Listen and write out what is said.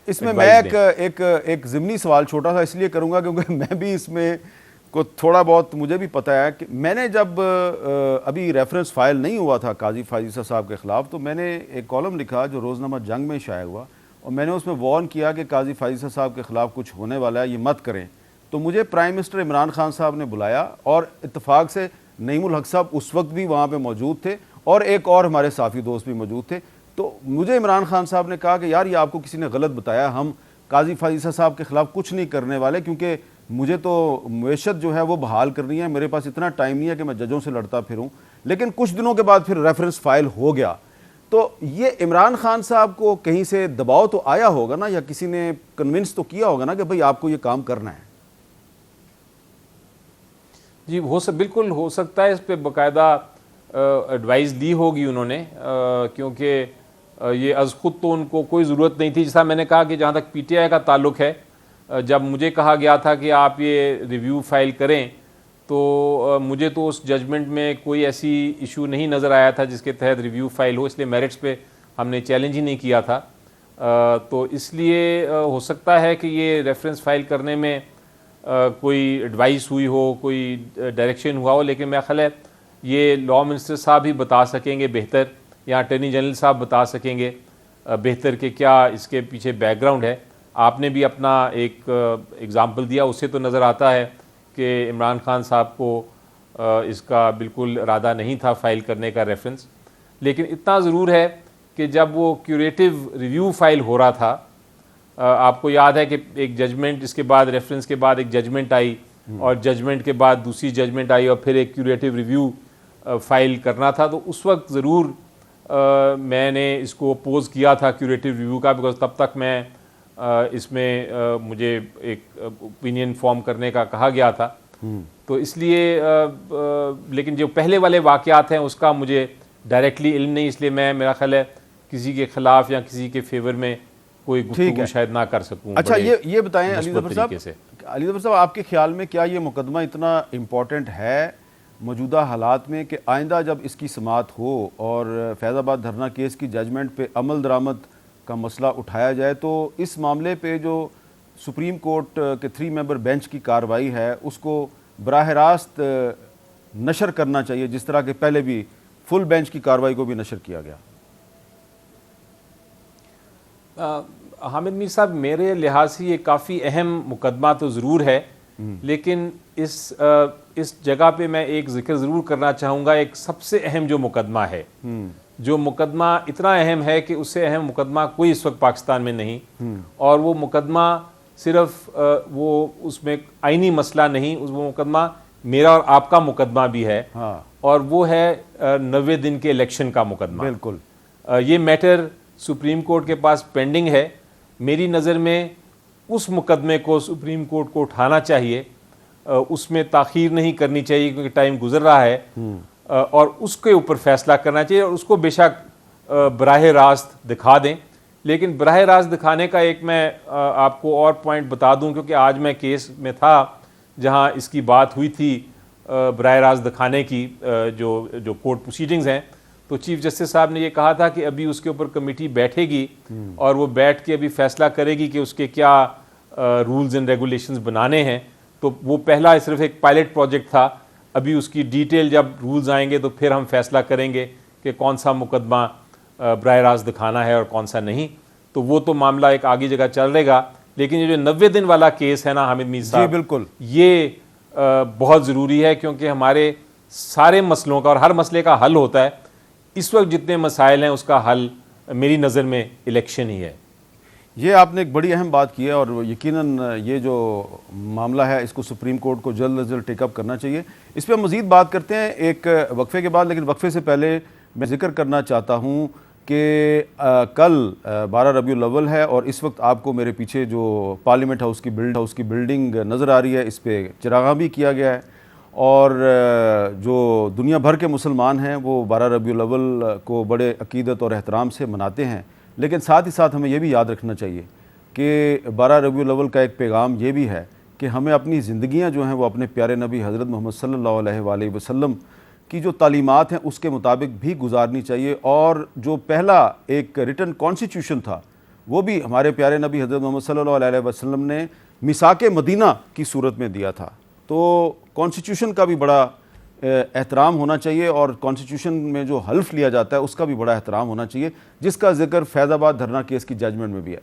اس میں میں ایک ضمنی سوال چھوٹا سا اس لیے کروں گا کیونکہ میں بھی اس میں کو تھوڑا بہت مجھے بھی پتہ ہے کہ میں نے جب ابھی ریفرنس فائل نہیں ہوا تھا قاضی فائز عیسیٰ صاحب کے خلاف، تو میں نے ایک کالم لکھا جو روزنامہ جنگ میں شائع ہوا، اور میں نے اس میں وارن کیا کہ قاضی فائز عیسیٰ صاحب کے خلاف کچھ ہونے والا ہے، یہ مت کریں۔ تو مجھے پرائم منسٹر عمران خان صاحب نے بلایا، اور اتفاق سے نعیم الحق صاحب اس وقت بھی وہاں پہ موجود تھے، اور ایک اور ہمارے صحافی دوست بھی موجود تھے۔ تو مجھے عمران خان صاحب نے کہا کہ یار یہ آپ کو کسی نے غلط بتایا، ہم قاضی فائز عیسیٰ صاحب کے خلاف کچھ نہیں کرنے والے، کیونکہ مجھے تو معیشت جو ہے وہ بحال کرنی ہے، میرے پاس اتنا ٹائم نہیں ہے کہ میں ججوں سے لڑتا پھروں۔ لیکن کچھ دنوں کے بعد پھر ریفرنس فائل ہو گیا۔ تو یہ عمران خان صاحب کو کہیں سے دباؤ تو آیا ہوگا نا، یا کسی نے کنونس تو کیا ہوگا نا کہ بھئی آپ کو یہ کام کرنا ہے؟ جی بالکل ہو سکتا ہے، اس پہ باقاعدہ ایڈوائز دی ہوگی انہوں نے، کیونکہ یہ از خود تو ان کو کوئی ضرورت نہیں تھی۔ جیسا میں نے کہا کہ جہاں تک پی ٹی آئی کا تعلق ہے، جب مجھے کہا گیا تھا کہ آپ یہ ریویو فائل کریں، تو مجھے تو اس ججمنٹ میں کوئی ایسی ایشو نہیں نظر آیا تھا جس کے تحت ریویو فائل ہو، اس لیے میرٹس پہ ہم نے چیلنج ہی نہیں کیا تھا۔ تو اس لیے ہو سکتا ہے کہ یہ ریفرنس فائل کرنے میں کوئی ایڈوائس ہوئی ہو، کوئی ڈائریکشن ہوا ہو، لیکن میرا خیال ہے یہ لا منسٹر صاحب ہی بتا سکیں گے بہتر، یا اٹارنی جنرل صاحب بتا سکیں گے بہتر کہ کیا اس کے پیچھے بیک گراؤنڈ ہے۔ آپ نے بھی اپنا ایک اگزامپل دیا، اس سے تو نظر آتا ہے کہ عمران خان صاحب کو اس کا بالکل ارادہ نہیں تھا فائل کرنے کا ریفرنس۔ لیکن اتنا ضرور ہے کہ جب وہ کیوریٹو ریویو فائل ہو رہا تھا، آپ کو یاد ہے کہ ایک ججمنٹ، اس کے بعد ریفرنس کے بعد ایک ججمنٹ آئی، اور ججمنٹ کے بعد دوسری ججمنٹ آئی، اور پھر ایک کیوریٹو ریویو فائل کرنا تھا۔ تو اس وقت ضرور میں نے اس کو اپوز کیا تھا کیوریٹو ریویو کا، بیکاز تب تک میں اس میں مجھے ایک اوپینین فارم کرنے کا کہا گیا تھا۔ تو اس لیے لیکن جو پہلے والے واقعات ہیں اس کا مجھے ڈائریکٹلی علم نہیں، اس لیے میں میرا خیال ہے کسی کے خلاف یا کسی کے فیور میں کوئی گفتگو شاید نہ کر سکوں۔ اچھا یہ بتائیں علی ظفر صاحب، آپ کے خیال میں کیا یہ مقدمہ اتنا امپورٹنٹ ہے موجودہ حالات میں کہ آئندہ جب اس کی سماعت ہو اور فیض آباد دھرنا کیس کی ججمنٹ پہ عمل درآمد کا مسئلہ اٹھایا جائے، تو اس معاملے پہ جو سپریم کورٹ کے 3 ممبر بینچ کی کارروائی ہے اس کو براہ راست نشر کرنا چاہیے، جس طرح کہ پہلے بھی فل بینچ کی کارروائی کو بھی نشر کیا گیا؟ حامد میر صاحب، میرے لحاظ سے یہ کافی اہم مقدمہ تو ضرور ہے، لیکن اس جگہ پہ میں ایک ذکر ضرور کرنا چاہوں گا۔ ایک سب سے اہم جو مقدمہ ہے، جو مقدمہ اتنا اہم ہے کہ اس سے اہم مقدمہ کوئی اس وقت پاکستان میں نہیں، اور وہ مقدمہ صرف وہ اس میں آئینی مسئلہ نہیں، وہ مقدمہ میرا اور آپ کا مقدمہ بھی ہے، اور وہ ہے 90 دن کے الیکشن کا مقدمہ۔ بالکل یہ میٹر سپریم کورٹ کے پاس پینڈنگ ہے۔ میری نظر میں اس مقدمے کو سپریم کورٹ کو اٹھانا چاہیے، اس میں تاخیر نہیں کرنی چاہیے کیونکہ ٹائم گزر رہا ہے، اور اس کے اوپر فیصلہ کرنا چاہیے، اور اس کو بے شک براہ راست دکھا دیں۔ لیکن براہ راست دکھانے کا ایک میں آپ کو اور پوائنٹ بتا دوں، کیونکہ آج میں کیس میں تھا جہاں اس کی بات ہوئی تھی براہ راست دکھانے کی، جو کورٹ پروسیڈنگز ہیں، تو چیف جسٹس صاحب نے یہ کہا تھا کہ ابھی اس کے اوپر کمیٹی بیٹھے گی، اور وہ بیٹھ کے ابھی فیصلہ کرے گی کہ اس کے کیا رولز اینڈ ریگولیشنز بنانے ہیں۔ تو وہ پہلا صرف ایک پائلٹ پروجیکٹ تھا، ابھی اس کی ڈیٹیل جب رولز آئیں گے تو پھر ہم فیصلہ کریں گے کہ کون سا مقدمہ براہ راست دکھانا ہے اور کون سا نہیں۔ تو وہ تو معاملہ ایک آگے جگہ چل رہے گا، لیکن یہ جو 90 دن والا کیس ہے نا حامد میر صاحب، بالکل یہ بہت ضروری ہے، کیونکہ ہمارے سارے مسئلوں کا اور ہر مسئلے کا حل ہوتا ہے۔ اس وقت جتنے مسائل ہیں اس کا حل میری نظر میں الیکشن ہی ہے۔ یہ آپ نے ایک بڑی اہم بات کی ہے، اور یقیناً یہ جو معاملہ ہے اس کو سپریم کورٹ کو جلد از جلد ٹیک اپ کرنا چاہیے۔ اس پہ ہم مزید بات کرتے ہیں ایک وقفے کے بعد، لیکن وقفے سے پہلے میں ذکر کرنا چاہتا ہوں کہ کل 12 ربیع الاول ہے، اور اس وقت آپ کو میرے پیچھے جو پارلیمنٹ ہاؤس کی بلڈنگ نظر آ رہی ہے، اس پہ چراغاں بھی کیا گیا ہے، اور جو دنیا بھر کے مسلمان ہیں وہ 12 ربیع الاول کو بڑے عقیدت اور احترام سے مناتے ہیں۔ لیکن ساتھ ہی ساتھ ہمیں یہ بھی یاد رکھنا چاہیے کہ 12 ربیع الاول کا ایک پیغام یہ بھی ہے کہ ہمیں اپنی زندگیاں جو ہیں وہ اپنے پیارے نبی حضرت محمد صلی اللہ علیہ وآلہ وسلم کی جو تعلیمات ہیں اس کے مطابق بھی گزارنی چاہیے، اور جو پہلا ایک ریٹن کانسٹیٹیوشن تھا وہ بھی ہمارے پیارے نبی حضرت محمد صلی اللہ علیہ وسلم نے میثاق مدینہ کی صورت میں دیا تھا. تو کانسٹیٹیوشن کا بھی بڑا احترام ہونا چاہیے، اور کانسٹیٹیوشن میں جو حلف لیا جاتا ہے اس کا بھی بڑا احترام ہونا چاہیے، جس کا ذکر فیض آباد دھرنا کیس کی ججمنٹ میں بھی ہے.